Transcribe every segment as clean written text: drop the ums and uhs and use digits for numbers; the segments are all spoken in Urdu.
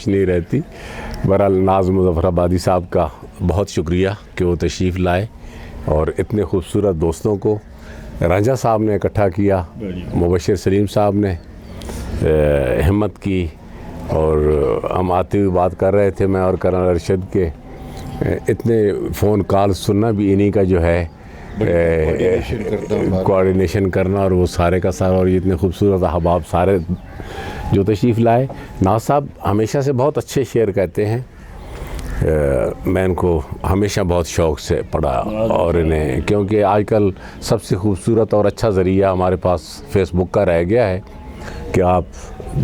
نہیں رہتی. بہرحال ناز مظفرآبادی صاحب کا بہت شکریہ کہ وہ تشریف لائے اور اتنے خوبصورت دوستوں کو رانجھا صاحب نے اکٹھا کیا, مبشر سلیم صاحب نے ہمت کی, اور ہم آتے ہوئے بات کر رہے تھے میں اور کرنل ارشد کے اتنے فون کال سننا بھی انہی کا جو ہے کوآرڈینیشن کرنا اور وہ سارے کا سارا, اور یہ اتنے خوبصورت احباب سارے جو تشریف لائے. ناز صاحب ہمیشہ سے بہت اچھے شعر کہتے ہیں, میں ان کو ہمیشہ بہت شوق سے پڑھا, اور انہیں کیونکہ آج کل سب سے خوبصورت اور اچھا ذریعہ ہمارے پاس فیس بک کا رہ گیا ہے کہ آپ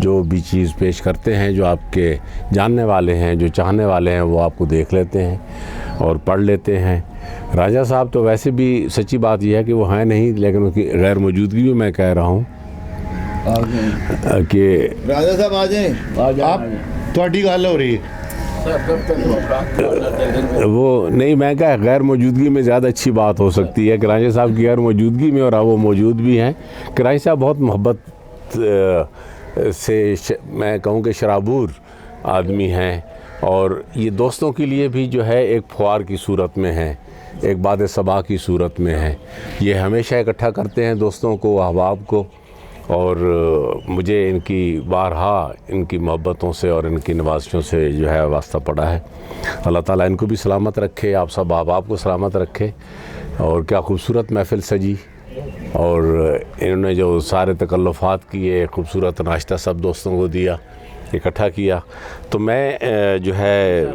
جو بھی چیز پیش کرتے ہیں, جو آپ کے جاننے والے ہیں, جو چاہنے والے ہیں, وہ آپ کو دیکھ لیتے ہیں اور پڑھ لیتے ہیں. راجہ صاحب تو ویسے بھی سچی بات یہ ہے کہ وہ ہیں نہیں, لیکن ان کی غیر موجودگی بھی میں کہہ رہا ہوں کہ راجہ صاحب آ جائیں, آپ تھوڑی گل ہو رہی ہے وہ نہیں, میں کہا غیر موجودگی میں زیادہ اچھی بات ہو سکتی ہے. کراچی صاحب کی غیر موجودگی میں, اور وہ موجود بھی ہیں. کراچی صاحب بہت محبت سے میں کہوں کہ شرابور آدمی ہیں, اور یہ دوستوں کے لیے بھی جو ہے ایک پھوار کی صورت میں ہیں, ایک باد صبا کی صورت میں ہیں. یہ ہمیشہ اکٹھا کرتے ہیں دوستوں کو, احباب کو, اور مجھے ان کی بارہا ان کی محبتوں سے اور ان کی نوازشوں سے جو ہے واسطہ پڑا ہے. اللہ تعالیٰ ان کو بھی سلامت رکھے, آپ سب احباب کو سلامت رکھے. اور کیا خوبصورت محفل سجی, اور انہوں نے جو سارے تکلفات کیے, خوبصورت ناشتہ سب دوستوں کو دیا, اکٹھا کیا. تو میں جو ہے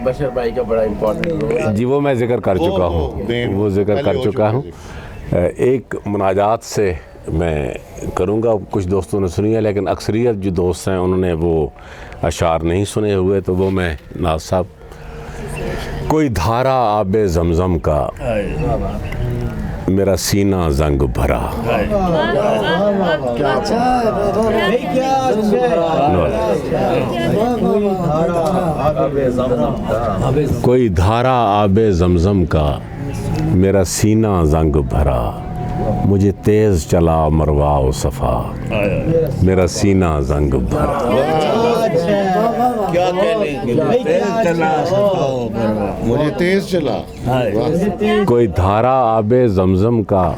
بشر بھائی کا بڑا امپورٹنٹ رول ہے جی, وہ میں ذکر کر چکا ہوں, وہ ذکر کر چکا ہوں. ایک مناجات سے میں کروں گا, کچھ دوستوں نے سنی ہے لیکن اکثریت جو دوست ہیں انہوں نے وہ اشعار نہیں سنے ہوئے, تو وہ میں ناز صاحب. کوئی دھارا آب زمزم کا میرا سینہ زنگ بھرا, کوئی دھارا آب زمزم کا میرا سینہ زنگ بھرا, مجھے تیز چلا مروا و صفا میرا سینہ زنگ بھرا. کیا مجھے تیز چلا, کوئی دھارا آب زمزم کا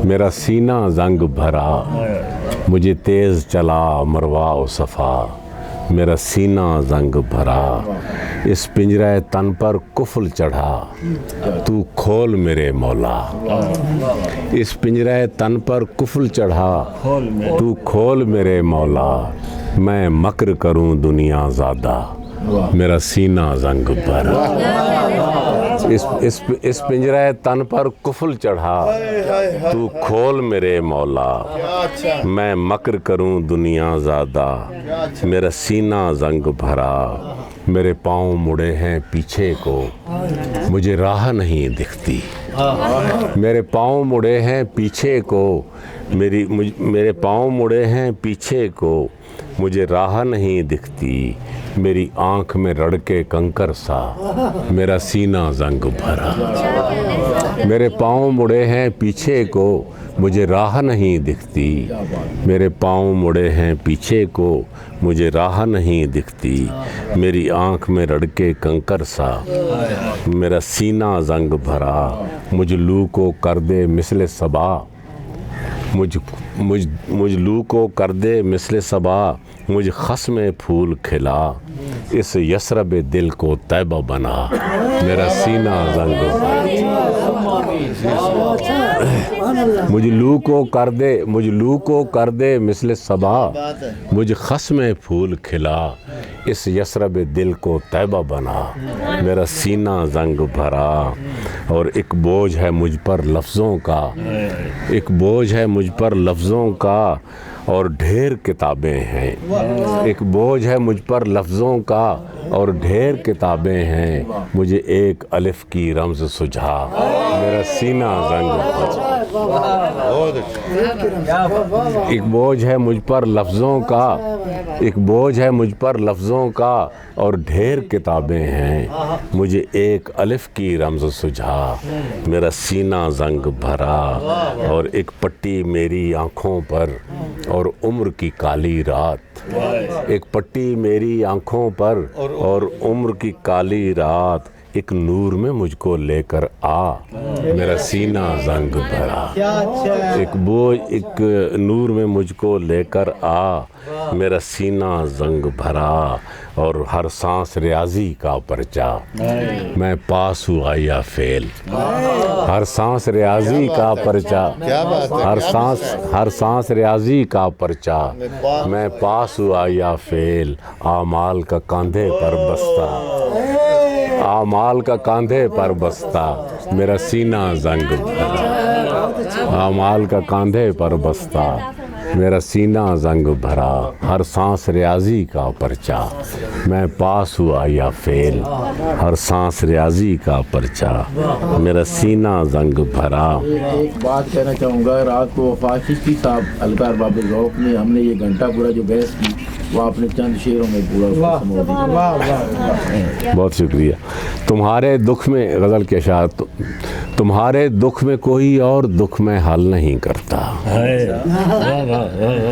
میرا سینہ زنگ بھرا, مجھے تیز چلا مروا و صفا میرا سینہ زنگ بھرا. اس پنجرہ تن پر کفل چڑھا تو کھول میرے مولا, اس پنجرہ تن پر کفل چڑھا تو کھول میرے مولا, میں مکر کروں دنیا زادہ میرا سینہ زنگ بھرا. اس پنجرہ تن پر کفل چڑھا تو کھول میرے مولا, میں مکر کروں دنیا زادہ میرا سینہ زنگ بھرا. میرے پاؤں مڑے ہیں پیچھے کو مجھے راہ نہیں دکھتی, میرے پاؤں مڑے ہیں پیچھے کو, میرے پاؤں مڑے ہیں پیچھے کو مجھے راہ نہیں دکھتی, میری آنکھ میں رڑ کے کنکر سا میرا سینہ زنگ بھرا. میرے پاؤں مڑے ہیں پیچھے کو مجھے راہ نہیں دکھتی, میرے پاؤں مڑے ہیں پیچھے کو مجھے راہ نہیں دکھتی, میری آنکھ میں رڑ کے کنکر سا میرا سینہ زنگ بھرا. مجھ لو کو کر دے مثل صبا, مجھ لو کو کر دے مثل صبا, مجھ خصم پھول کھلا, اس یثرب دل کو طیبہ بنا میرا سینہ زنگ بھرا. مجھ لو کو کر دے مثل صبا, مجھ خصم پھول کھلا, اس یثرب دل کو طیبہ بنا میرا سینہ زنگ بھرا. اور ایک بوجھ ہے مجھ پر لفظوں کا, ایک بوجھ ہے مجھ پر لفظوں کا اور ڈھیر کتابیں ہیں, ایک بوجھ ہے مجھ پر لفظوں کا اور ڈھیر کتابیں ہیں, مجھے ایک الف کی رمز سجھا میرا سینہ زنگ بھرا. بہت اچھا. ایک بوجھ ہے مجھ پر لفظوں کا، ایک بوجھ ہے مجھ پر لفظوں کا اور ڈھیر کتابیں ہیں، مجھے ایک الف کی رمز سجھا، میرا سینہ زنگ بھرا، اور ایک پٹی میری آنکھوں پر اور عمر کی کالی رات، ایک پٹی میری آنکھوں پر اور عمر کی کالی رات، ایک نور میں مجھ کو لے کر آ، میرا سینہ زنگ بھرا، ایک بوجھ ایک نور میں مجھ کو لے کر آ، میرا سینہ زنگ بھرا، اور ہر سانس ریاضی کا پرچہ، میں پاس ہوا یا فیل، ہر سانس ریاضی کا پرچہ، کیا بات ہے، ہر سانس ریاضی کا پرچہ، میں پاس ہوا یا فیل، اعمال کا کاندھے پر بستہ، اعمال کا کاندھے پر بستہ، میرا سینہ زنگ بھرا، اعمال کا کاندھے پر بستہ، میرا سینہ زنگ بھرا، ہر سانس ریاضی کا پرچہ، میں پاس ہوا یا فیل، ہر سانس ریاضی کا پرچہ، میرا سینہ زنگ بھرا۔ ایک بات کہنا چاہوں گا، رات کو وفات چشتی صاحب الکار باب ذوق نے ہم نے یہ گھنٹہ پورا جو بحث کی وہ آپ نے چند شعروں میں پورا سمو دیا۔ بہت شکریہ۔ تمہارے دکھ میں، غزل کے اشعار، تمہارے دکھ میں کوئی اور دکھ میں حل نہیں کرتا،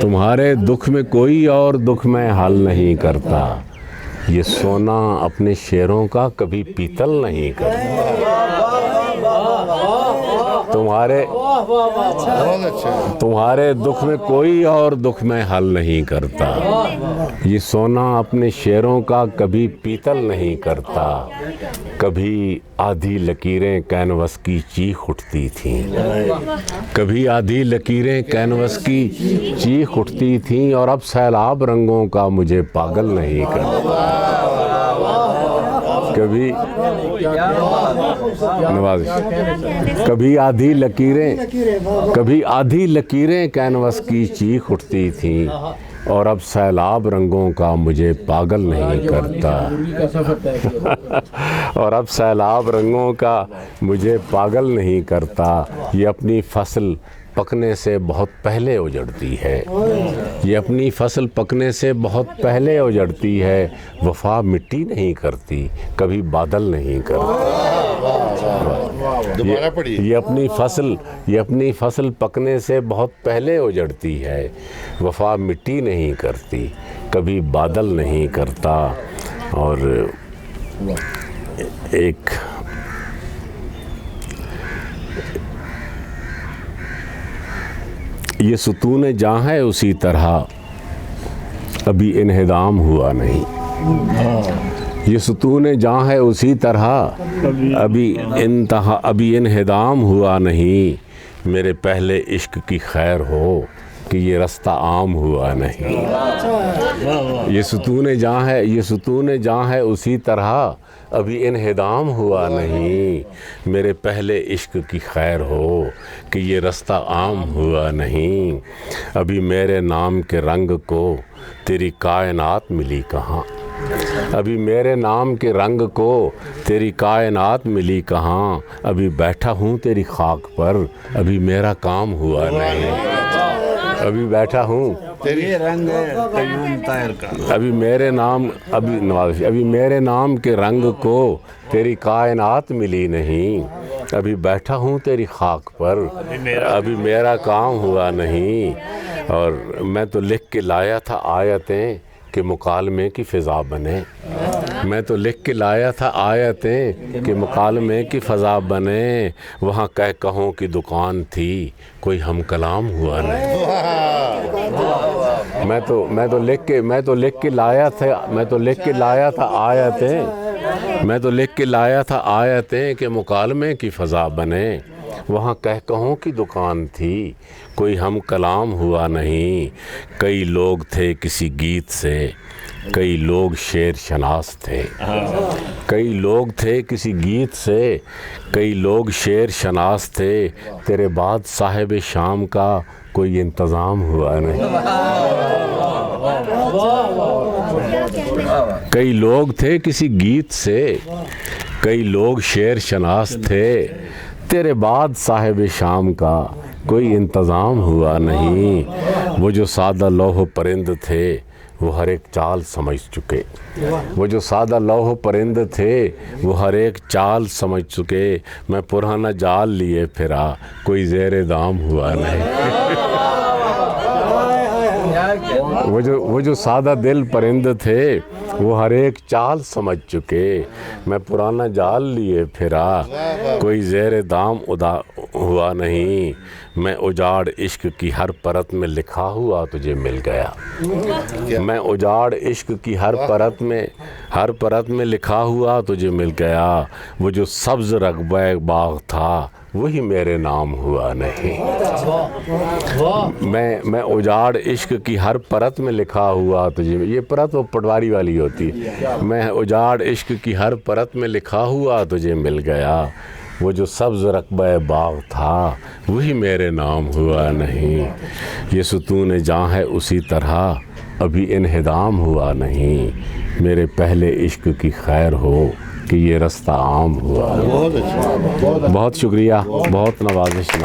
تمہارے دکھ میں کوئی اور دکھ میں حل نہیں کرتا، یہ سونا اپنے شیروں کا کبھی پیتل نہیں کرتا، تمہارے دکھ میں کوئی اور دکھ میں حل نہیں کرتا، یہ سونا اپنے شیروں کا کبھی پیتل نہیں کرتا، کبھی آدھی لکیریں کینوس کی چیخ اٹھتی تھیں، کبھی آدھی لکیریں کینوس کی چیخ اٹھتی تھیں، اور اب سیلاب رنگوں کا مجھے پاگل نہیں کرتا، کبھی آدھی لکیریں کینوس کی چیخ اٹھتی تھیں، اور اب سیلاب رنگوں کا مجھے پاگل نہیں کرتا، اور اب سیلاب رنگوں کا مجھے پاگل نہیں کرتا، یہ اپنی فصل پکنے سے بہت پہلے اجڑتی ہے، یہ اپنی فصل پکنے سے بہت پہلے اجڑتی ہے، وفا مٹی نہیں کرتی، کبھی بادل نہیں کرتا، دوبارہ پڑھیے۔ یہ اپنی فصل پکنے سے بہت پہلے اجڑتی ہے، وفا مٹی نہیں کرتی، کبھی بادل نہیں کرتا۔ اور ایک یہ ستون جاں ہے اسی طرح ابھی انہدام ہوا نہیں، یہ ستون جاں ہے اسی طرح ابھی انہدام ہوا نہیں، میرے پہلے عشق کی خیر ہو کہ یہ رستہ عام ہوا نہیں، یہ ستون جاں ہے اسی طرح ابھی انہدام ہوا نہیں، میرے پہلے عشق کی خیر ہو کہ یہ رستہ عام ہوا نہیں، ابھی میرے نام کے رنگ کو تیری کائنات ملی کہاں، ابھی میرے نام کے رنگ کو تیری کائنات ملی کہاں، ابھی بیٹھا ہوں تیری خاک پر ابھی میرا کام ہوا نہیں، ابھی بیٹھا ہوں یہ رنگ ہے قیوم طاہر کا، ابھی میرے نام کے رنگ کو تیری کائنات ملی نہیں، ابھی بیٹھا ہوں تیری خاک پر ابھی میرا کام ہوا نہیں، اور میں تو لکھ کے لایا تھا آیتیں کہ مکالمے کی فضا بنے، میں تو لکھ کے لایا تھا آیتیں کہ مکالمے کی فضا بنے، وہاں کہوں کی دکان تھی کوئی ہم کلام ہوا نہیں، میں تو لکھ کے لایا تھا آیتیں کہ مکالمے کی فضا بنے، وہاں کہوں کی دکان تھی کوئی ہم کلام ہوا نہیں، کئی لوگ تھے کسی گیت سے کئی لوگ شعر شناس تھے، کئی لوگ تھے کسی گیت سے کئی لوگ شعر شناس تھے، تیرے بعد صاحب شام کا کوئی انتظام ہوا نہیں، کئی لوگ تھے کسی گیت سے کئی لوگ شعر شناس تھے، تیرے بعد صاحب شام کا کوئی انتظام ہوا نہیں، وہ جو سادہ لوح پرند تھے وہ ہر ایک چال سمجھ چکے، وہ جو سادہ لوح پرند تھے وہ ہر ایک چال سمجھ چکے، میں پرانا جال لیے پھرا کوئی زیر دام ہوا نہیں۔ وہ جو سادہ دل پرند تھے وہ ہر ایک چال سمجھ چکے، میں پرانا جال لیے پھرا کوئی زیر دام ہوا نہیں، میں اجاڑ عشق کی ہر پرت میں لکھا ہوا تجھے مل گیا، میں اجاڑ عشق کی ہر پرت میں لکھا ہوا تجھے مل گیا، وہ جو سبز رقبہ باغ تھا وہی میرے نام ہوا نہیں، میں اجاڑ عشق کی ہر پرت میں لکھا ہوا تجھے، یہ پرت وہ پٹواری والی ہوتی ہے، میں اجاڑ عشق کی ہر پرت میں لکھا ہوا تجھے مل گیا، وہ جو سبز رقبہ باغ تھا وہی میرے نام ہوا نہیں، یہ ستون جاں ہے اسی طرح ابھی انہدام ہوا نہیں، میرے پہلے عشق کی خیر ہو کہ یہ رستہ عام ہوا نہیں۔ بہت شکریہ، بہت نوازش۔